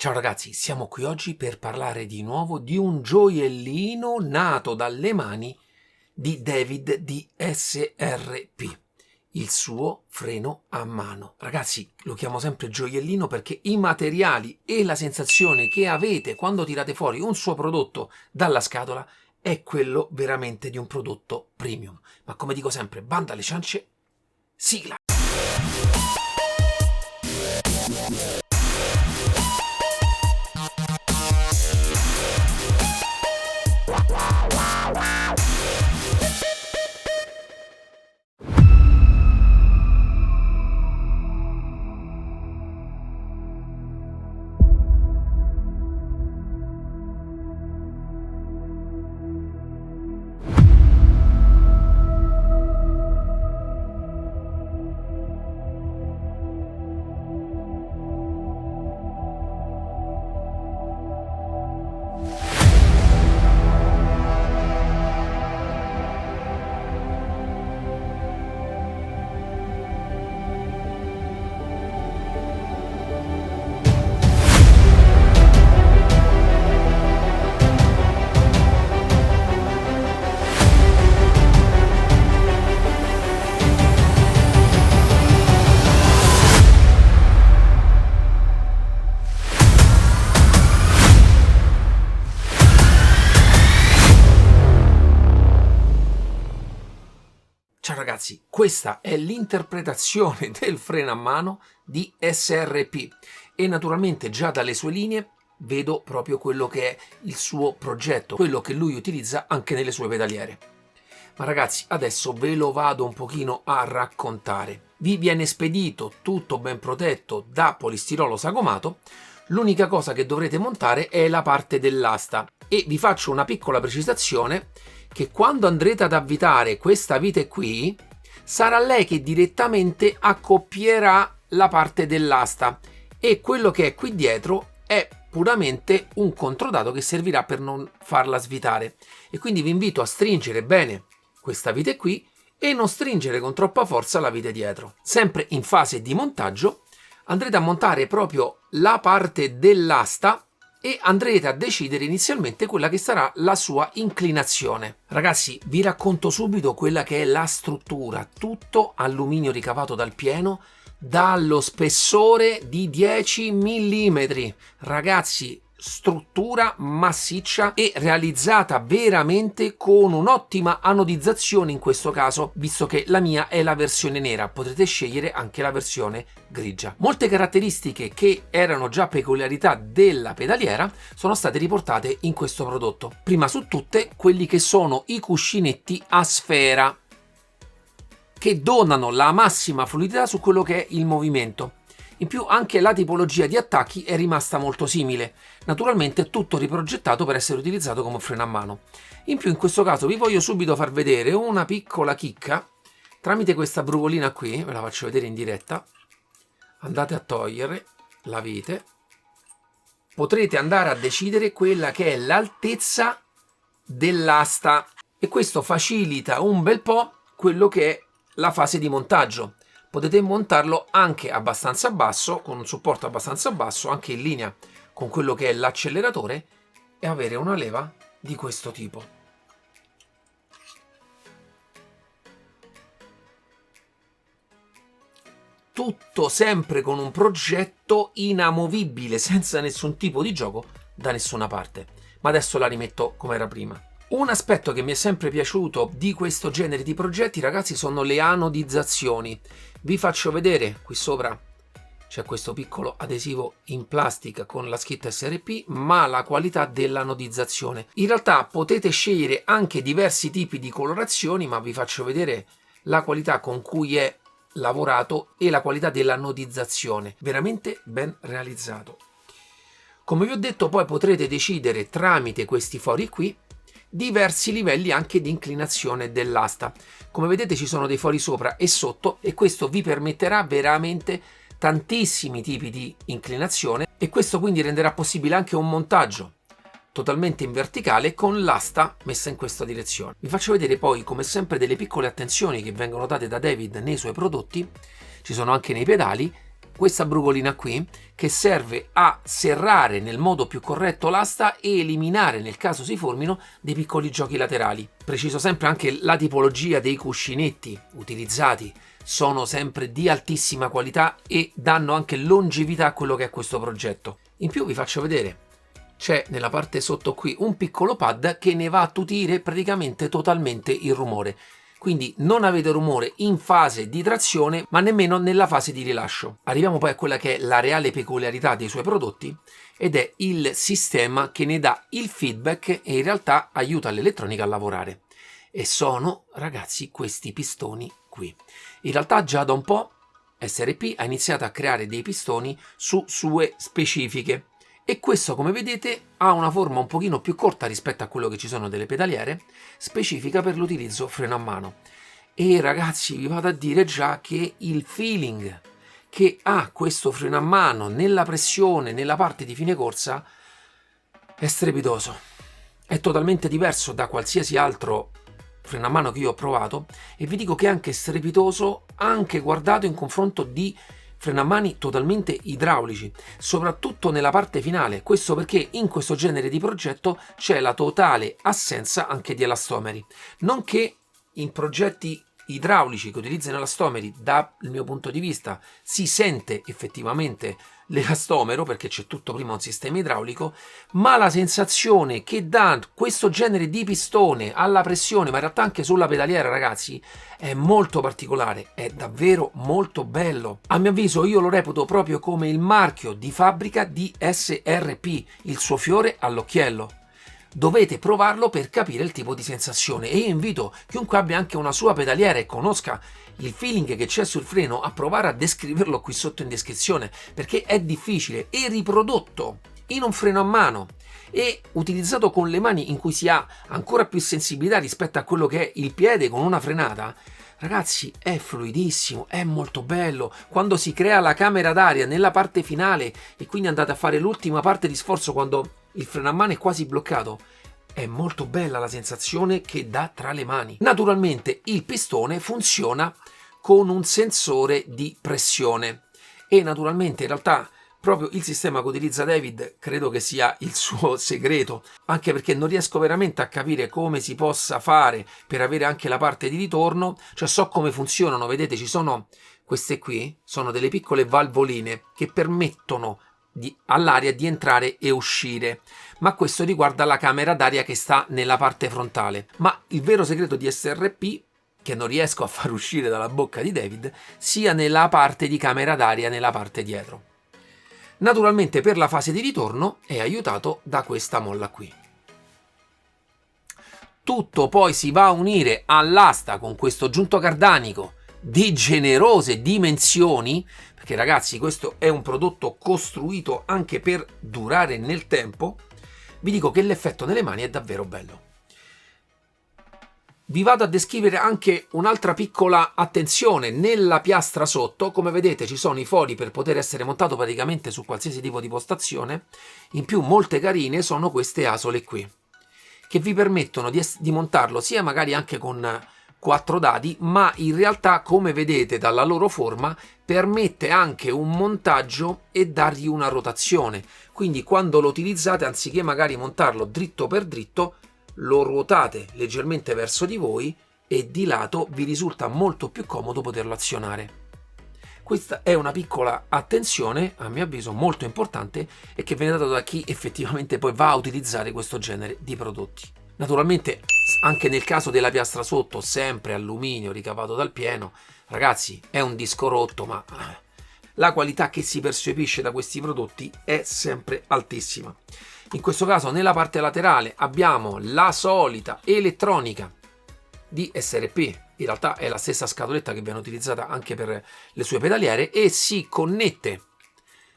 Ciao ragazzi, siamo qui oggi per parlare di nuovo di un gioiellino nato dalle mani di David di SRP, il suo freno a mano. Ragazzi, lo chiamo sempre gioiellino perché i materiali e la sensazione che avete quando tirate fuori un suo prodotto dalla scatola è quello veramente di un prodotto premium. Ma come dico sempre, banda alle ciance, sigla! Ciao ragazzi, questa è l'interpretazione del freno a mano di SRP e naturalmente già dalle sue linee vedo proprio quello che è il suo progetto, quello che lui utilizza anche nelle sue pedaliere. Ma ragazzi, adesso ve lo vado un pochino a raccontare. Vi viene spedito tutto ben protetto da polistirolo sagomato. L'unica cosa che dovrete montare è la parte dell'asta e vi faccio una piccola precisazione che quando andrete ad avvitare questa vite qui sarà lei che direttamente accoppierà la parte dell'asta e quello che è qui dietro è puramente un controdato che servirà per non farla svitare e quindi vi invito a stringere bene questa vite qui e non stringere con troppa forza la vite dietro. Sempre in fase di montaggio andrete a montare proprio la parte dell'asta e andrete a decidere inizialmente quella che sarà la sua inclinazione. Ragazzi, vi racconto subito quella che è la struttura, tutto alluminio ricavato dal pieno, dallo spessore di 10 mm. Ragazzi, struttura massiccia e realizzata veramente con un'ottima anodizzazione in questo caso, visto che la mia è la versione nera, potrete scegliere anche la versione grigia. Molte caratteristiche che erano già peculiarità della pedaliera sono state riportate in questo prodotto. Prima su tutte quelli che sono i cuscinetti a sfera che donano la massima fluidità su quello che è il movimento. In più anche la tipologia di attacchi è rimasta molto simile, naturalmente tutto riprogettato per essere utilizzato come freno a mano. In più in questo caso vi voglio subito far vedere una piccola chicca tramite questa brucolina qui, ve la faccio vedere in diretta. Andate a togliere la vite, potrete andare a decidere quella che è l'altezza dell'asta e questo facilita un bel po' quello che è la fase di montaggio. Potete montarlo anche abbastanza basso, con un supporto abbastanza basso, anche in linea con quello che è l'acceleratore e avere una leva di questo tipo. Tutto sempre con un progetto inamovibile, senza nessun tipo di gioco da nessuna parte. Ma adesso la rimetto come era prima. Un aspetto che mi è sempre piaciuto di questo genere di progetti, ragazzi, sono le anodizzazioni. Vi faccio vedere, qui sopra c'è questo piccolo adesivo in plastica con la scritta SRP, ma la qualità dell'anodizzazione. In realtà potete scegliere anche diversi tipi di colorazioni, ma vi faccio vedere la qualità con cui è lavorato e la qualità dell'anodizzazione. Veramente ben realizzato. Come vi ho detto, poi potrete decidere tramite questi fori qui diversi livelli anche di inclinazione dell'asta. Come vedete ci sono dei fori sopra e sotto e questo vi permetterà veramente tantissimi tipi di inclinazione e questo quindi renderà possibile anche un montaggio totalmente in verticale con l'asta messa in questa direzione. Vi faccio vedere poi come sempre delle piccole attenzioni che vengono date da David nei suoi prodotti, ci sono anche nei pedali questa brucolina qui che serve a serrare nel modo più corretto l'asta e eliminare, nel caso si formino, dei piccoli giochi laterali. Preciso sempre anche la tipologia dei cuscinetti utilizzati, sono sempre di altissima qualità e danno anche longevità a quello che è questo progetto. In più vi faccio vedere, c'è nella parte sotto qui un piccolo pad che ne va a tutire praticamente totalmente il rumore. Quindi non avete rumore in fase di trazione ma nemmeno nella fase di rilascio. Arriviamo poi a quella che è la reale peculiarità dei suoi prodotti ed è il sistema che ne dà il feedback e in realtà aiuta l'elettronica a lavorare. E sono, ragazzi, questi pistoni qui. In realtà già da un po' SRP ha iniziato a creare dei pistoni su sue specifiche. E questo, come vedete, ha una forma un pochino più corta rispetto a quello che ci sono delle pedaliere, specifica per l'utilizzo freno a mano. E ragazzi, vi vado a dire già che il feeling che ha questo freno a mano nella pressione, nella parte di fine corsa, è strepitoso. È totalmente diverso da qualsiasi altro freno a mano che io ho provato e vi dico che è anche strepitoso, anche guardato in confronto di freno a mani totalmente idraulici, soprattutto nella parte finale. Questo perché in questo genere di progetto c'è la totale assenza anche di elastomeri, nonché in progetti idraulici che utilizzano elastomeri, dal mio punto di vista si sente effettivamente l'elastomero perché c'è tutto prima un sistema idraulico, ma la sensazione che dà questo genere di pistone alla pressione, ma in realtà anche sulla pedaliera, ragazzi, è molto particolare, è davvero molto bello. A mio avviso io lo reputo proprio come il marchio di fabbrica di SRP, il suo fiore all'occhiello. Dovete provarlo per capire il tipo di sensazione e io invito chiunque abbia anche una sua pedaliera e conosca il feeling che c'è sul freno a provare a descriverlo qui sotto in descrizione, perché è difficile e riprodotto in un freno a mano e utilizzato con le mani in cui si ha ancora più sensibilità rispetto a quello che è il piede con una frenata. Ragazzi, è fluidissimo, è molto bello. Quando si crea la camera d'aria nella parte finale e quindi andate a fare l'ultima parte di sforzo quando il freno a mano è quasi bloccato, è molto bella la sensazione che dà tra le mani. Naturalmente il pistone funziona con un sensore di pressione e naturalmente in realtà proprio il sistema che utilizza David credo che sia il suo segreto, anche perché non riesco veramente a capire come si possa fare per avere anche la parte di ritorno. Cioè so come funzionano, vedete, ci sono queste qui, sono delle piccole valvoline che permettono all'aria di entrare e uscire, ma questo riguarda la camera d'aria che sta nella parte frontale. Ma il vero segreto di SRP, che non riesco a far uscire dalla bocca di David, sia nella parte di camera d'aria nella parte dietro. Naturalmente per la fase di ritorno è aiutato da questa molla qui. Tutto poi si va a unire all'asta con questo giunto cardanico di generose dimensioni, perché ragazzi questo è un prodotto costruito anche per durare nel tempo. Vi dico che l'effetto nelle mani è davvero bello. Vi vado a descrivere anche un'altra piccola attenzione nella piastra sotto. Come vedete ci sono i fori per poter essere montato praticamente su qualsiasi tipo di postazione. In più molte carine sono queste asole qui, che vi permettono di montarlo sia magari anche con 4 dadi, ma in realtà, come vedete dalla loro forma, permette anche un montaggio e dargli una rotazione. Quindi quando lo utilizzate, anziché magari montarlo dritto per dritto, lo ruotate leggermente verso di voi e di lato vi risulta molto più comodo poterlo azionare. Questa è una piccola attenzione, a mio avviso molto importante, e che viene data da chi effettivamente poi va a utilizzare questo genere di prodotti. Naturalmente anche nel caso della piastra sotto, sempre alluminio ricavato dal pieno, ragazzi è un disco rotto, ma la qualità che si percepisce da questi prodotti è sempre altissima. In questo caso nella parte laterale abbiamo la solita elettronica di SRP, in realtà è la stessa scatoletta che viene utilizzata anche per le sue pedaliere e si connette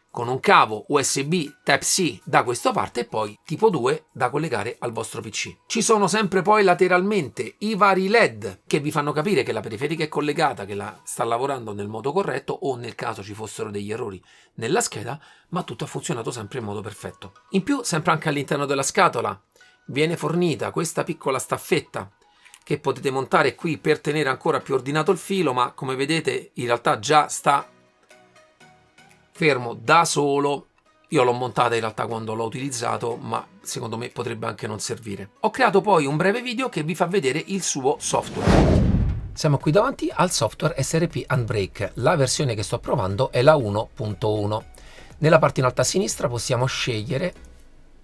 con un cavo USB Type-C da questa parte e poi tipo 2 da collegare al vostro PC. Ci sono sempre poi lateralmente i vari LED che vi fanno capire che la periferica è collegata, che la sta lavorando nel modo corretto o nel caso ci fossero degli errori nella scheda, ma tutto ha funzionato sempre in modo perfetto. In più, sempre anche all'interno della scatola viene fornita questa piccola staffetta che potete montare qui per tenere ancora più ordinato il filo, ma come vedete in realtà già sta fermo da solo. Io l'ho montata in realtà quando l'ho utilizzato, ma secondo me potrebbe anche non servire. Ho creato poi un breve video che vi fa vedere il suo software. Siamo qui davanti al software SRP Handbrake. La versione che sto provando è la 1.1. Nella parte in alto a sinistra possiamo scegliere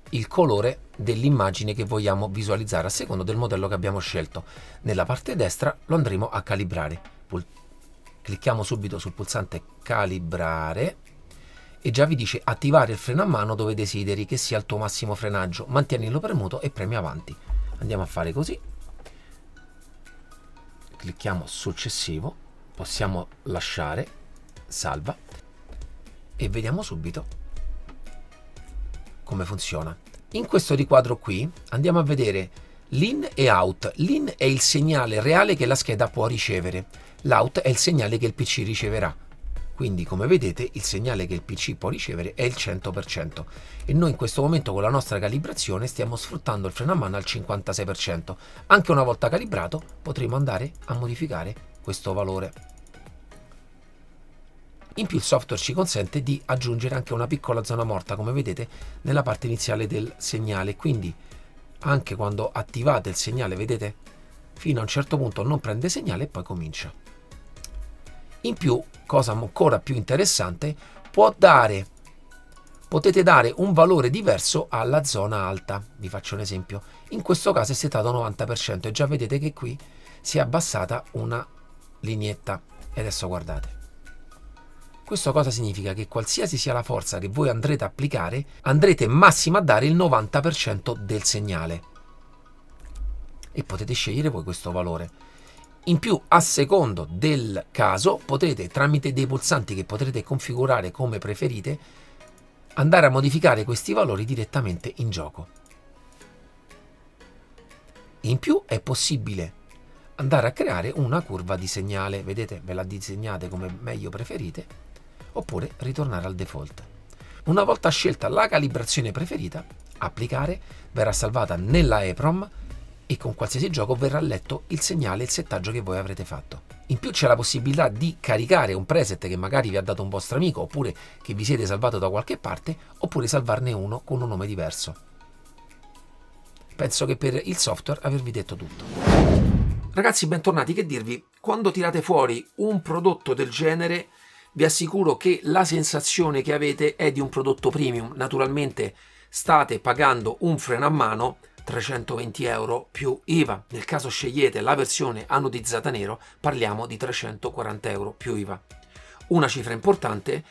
il colore dell'immagine che vogliamo visualizzare a seconda del modello che abbiamo scelto. Nella parte destra lo andremo a calibrare. Clicchiamo subito sul pulsante calibrare e già vi dice attivare il freno a mano dove desideri che sia il tuo massimo frenaggio. Mantienilo premuto e premi avanti. Andiamo a fare così. Clicchiamo successivo, possiamo lasciare, salva e vediamo subito come funziona. In questo riquadro qui andiamo a vedere l'in e out. L'in è il segnale reale che la scheda può ricevere, l'out è il segnale che il PC riceverà. Quindi come vedete il segnale che il PC può ricevere è il 100% e noi in questo momento con la nostra calibrazione stiamo sfruttando il freno a mano al 56%. Anche una volta calibrato potremo andare a modificare questo valore. In più il software ci consente di aggiungere anche una piccola zona morta, come vedete, nella parte iniziale del segnale, quindi anche quando attivate il segnale, vedete, fino a un certo punto non prende segnale e poi comincia. In più, cosa ancora più interessante, potete dare un valore diverso alla zona alta. Vi faccio un esempio. In questo caso è setato 90% e già vedete che qui si è abbassata una lineetta. E adesso guardate. Questo cosa significa? Che qualsiasi sia la forza che voi andrete a applicare, andrete massimo a dare il 90% del segnale. E potete scegliere voi questo valore. In più, a secondo del caso, potrete, tramite dei pulsanti che potrete configurare come preferite, andare a modificare questi valori direttamente in gioco. In più è possibile andare a creare una curva di segnale, vedete, ve la disegnate come meglio preferite, oppure ritornare al default. Una volta scelta la calibrazione preferita, applicare, verrà salvata nella EEPROM e con qualsiasi gioco verrà letto il segnale e il settaggio che voi avrete fatto. In più c'è la possibilità di caricare un preset che magari vi ha dato un vostro amico oppure che vi siete salvato da qualche parte, oppure salvarne uno con un nome diverso. Penso che per il software avervi detto tutto. Ragazzi, bentornati, che dirvi? Quando tirate fuori un prodotto del genere vi assicuro che la sensazione che avete è di un prodotto premium. Naturalmente state pagando un freno a mano 320 euro più IVA. Nel caso scegliete la versione anodizzata nero parliamo di 340 euro più IVA. Una cifra importante,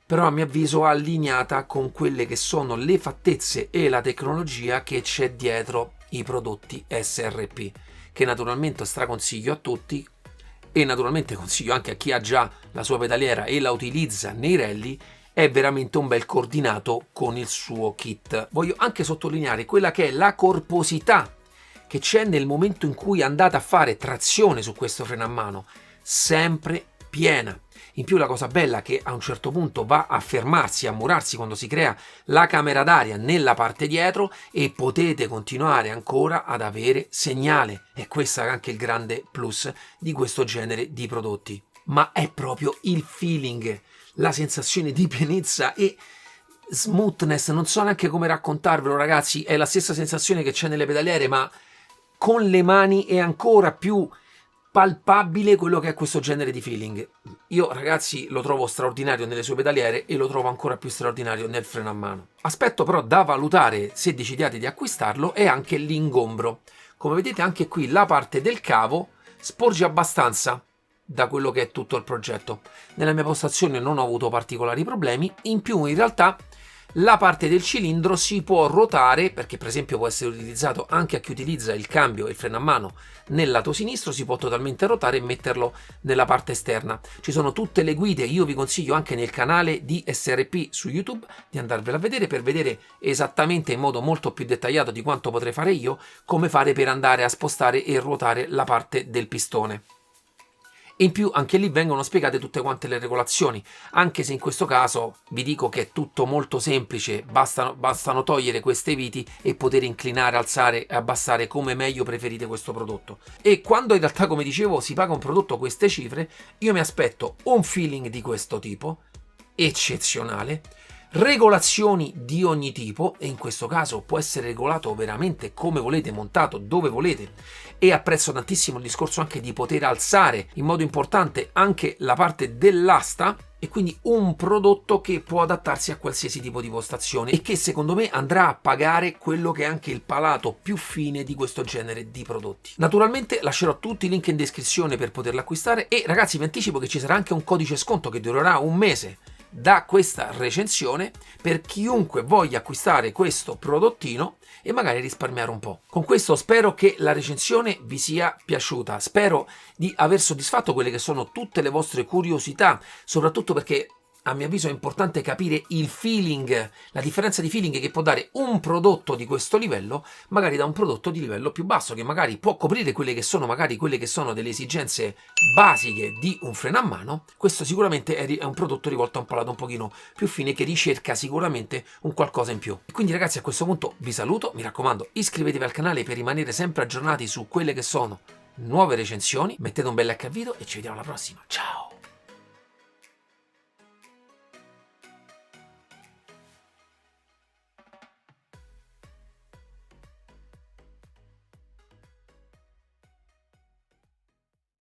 però a mio avviso allineata con quelle che sono le fattezze e la tecnologia che c'è dietro i prodotti SRP, che naturalmente straconsiglio a tutti e naturalmente consiglio anche a chi ha già la sua pedaliera e la utilizza nei rally. È veramente un bel coordinato con il suo kit. Voglio anche sottolineare quella che è la corposità che c'è nel momento in cui andate a fare trazione su questo freno a mano, sempre piena. In più la cosa bella è che a un certo punto va a fermarsi, a murarsi quando si crea la camera d'aria nella parte dietro e potete continuare ancora ad avere segnale. E questo è anche il grande plus di questo genere di prodotti. Ma è proprio il feeling, la sensazione di pienezza e smoothness, non so neanche come raccontarvelo ragazzi, è la stessa sensazione che c'è nelle pedaliere, ma con le mani è ancora più palpabile quello che è questo genere di feeling. Io ragazzi lo trovo straordinario nelle sue pedaliere e lo trovo ancora più straordinario nel freno a mano. Aspetto però da valutare se decidiate di acquistarlo è anche l'ingombro. Come vedete anche qui la parte del cavo sporge abbastanza da quello che è tutto il progetto. Nella mia postazione non ho avuto particolari problemi, in più in realtà la parte del cilindro si può ruotare, perché per esempio può essere utilizzato anche a chi utilizza il cambio e il freno a mano nel lato sinistro, si può totalmente ruotare e metterlo nella parte esterna. Ci sono tutte le guide, io vi consiglio anche nel canale di SRP su YouTube di andarvela a vedere per vedere esattamente in modo molto più dettagliato di quanto potrei fare io, come fare per andare a spostare e ruotare la parte del pistone. In più anche lì vengono spiegate tutte quante le regolazioni, anche se in questo caso vi dico che è tutto molto semplice, bastano togliere queste viti e poter inclinare, alzare e abbassare come meglio preferite questo prodotto. E quando in realtà, come dicevo, si paga un prodotto a queste cifre, io mi aspetto un feeling di questo tipo eccezionale, regolazioni di ogni tipo, e in questo caso può essere regolato veramente come volete, montato dove volete, e apprezzo tantissimo il discorso anche di poter alzare in modo importante anche la parte dell'asta, e quindi un prodotto che può adattarsi a qualsiasi tipo di postazione e che secondo me andrà a pagare quello che è anche il palato più fine di questo genere di prodotti. Naturalmente lascerò tutti i link in descrizione per poterlo acquistare, e ragazzi vi anticipo che ci sarà anche un codice sconto che durerà un mese da questa recensione per chiunque voglia acquistare questo prodottino e magari risparmiare un po'. Con questo spero che la recensione vi sia piaciuta, spero di aver soddisfatto quelle che sono tutte le vostre curiosità, soprattutto perché a mio avviso è importante capire il feeling, la differenza di feeling che può dare un prodotto di questo livello magari da un prodotto di livello più basso, che magari può coprire quelle che sono delle esigenze basiche di un freno a mano. Questo sicuramente è un prodotto rivolto a un palato un pochino più fine, che ricerca sicuramente un qualcosa in più. E quindi ragazzi, a questo punto vi saluto, mi raccomando iscrivetevi al canale per rimanere sempre aggiornati su quelle che sono nuove recensioni, mettete un bel like al video e ci vediamo alla prossima, ciao!